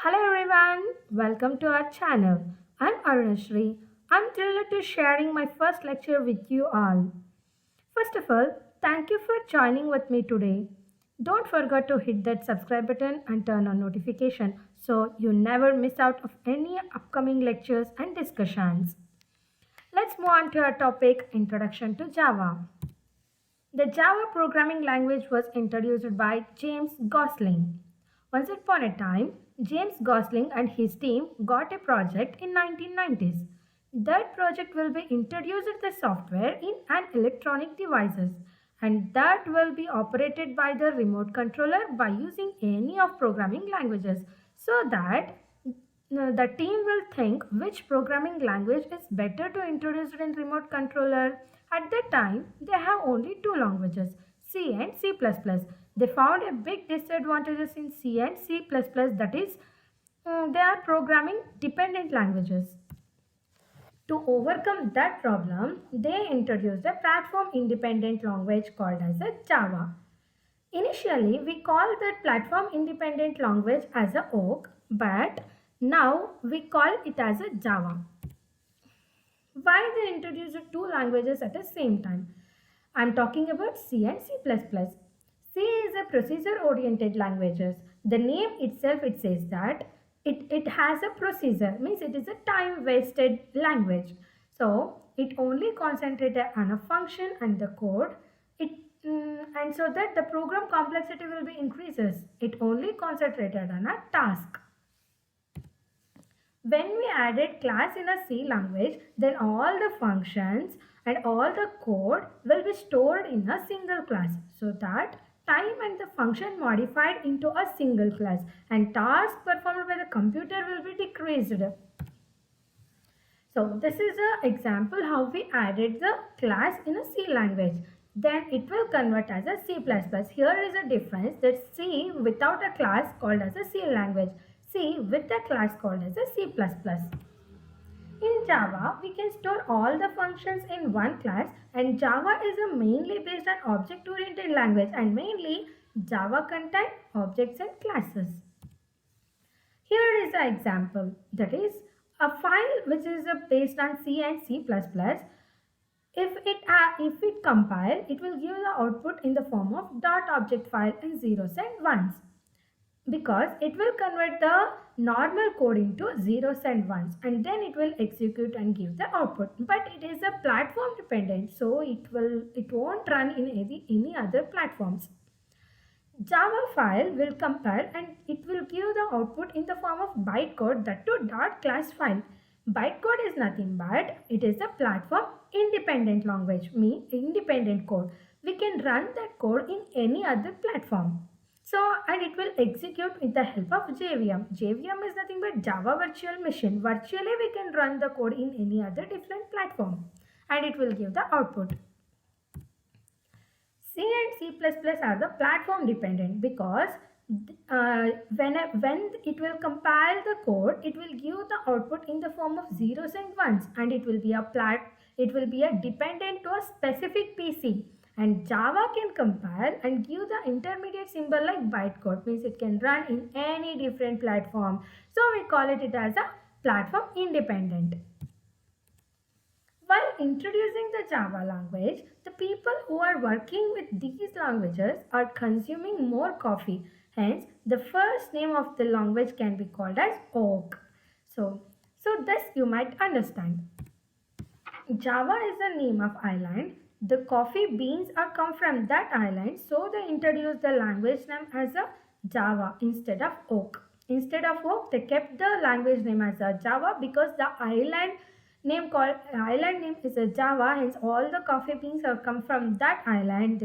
Hello everyone, welcome to our channel. I'm Arunashri. I'm thrilled to sharing my first lecture with you all. First of all, thank you for joining with me today. Don't forget to hit that subscribe button and turn on notification so you never miss out of any upcoming lectures and discussions. Let's move on to our topic, Introduction to Java. The Java programming language was introduced by James Gosling. Once upon a time, James Gosling and his team got a project in 1990s. That project will be introduced the software in an electronic devices and that will be operated by the remote controller by using any of programming languages so that the team will think which programming language is better to introduce in remote controller. At that time, they have only two languages, C and C++. They found a big disadvantages in C and C++, that is, they are programming dependent languages. To overcome that problem, they introduced a platform independent language called as a Java. Initially, we called that platform independent language as a OAK, but now we call it as a Java. Why they introduced two languages at the same time? I am talking about C and C++. C is a procedure-oriented languages. The name itself it says that it has a procedure, means it is a time-wasted language. So it only concentrated on a function and the code. And so that the program complexity will be increases. It only concentrated on a task. When we added class in a C language, then all the functions and all the code will be stored in a single class so that time and the function modified into a single class and task performed by the computer will be decreased. So this is an example how we added the class in a C language. Then it will convert as a C++. Here is a difference that C without a class called as a C language. C with a class called as a C++. In Java, we can store all the functions in one class and Java is a mainly based on object-oriented language and mainly Java contains objects and classes. Here is an example, that is a file which is based on C and C++. If it compile, it will give the output in the form of dot object file and zeros and ones because it will convert the normal code into zeros and ones and then it will execute and give the output. But it is a platform dependent, so it won't run in any other platforms. Java file will compile and it will give the output in the form of bytecode, that too dot class file. Bytecode is nothing but it is a platform independent language, mean independent code. We can run that code in any other platform. So, and it will execute with the help of JVM. JVM is nothing but Java Virtual Machine. Virtually we can run the code in any other different platform and it will give the output. C and C++ are the platform dependent because when it will compile the code, it will give the output in the form of zeros and ones, and it will be a dependent to a specific PC. And Java can compile and give the intermediate symbol like bytecode, means it can run in any different platform. So we call it as a platform independent. While introducing the Java language, the people who are working with these languages are consuming more coffee. Hence, the first name of the language can be called as oak. So this you might understand. Java is the name of island. The coffee beans are come from that island, so they introduced the language name as a Java instead of oak. Instead of oak, they kept the language name as a Java because the island name is a Java, hence all the coffee beans have come from that island.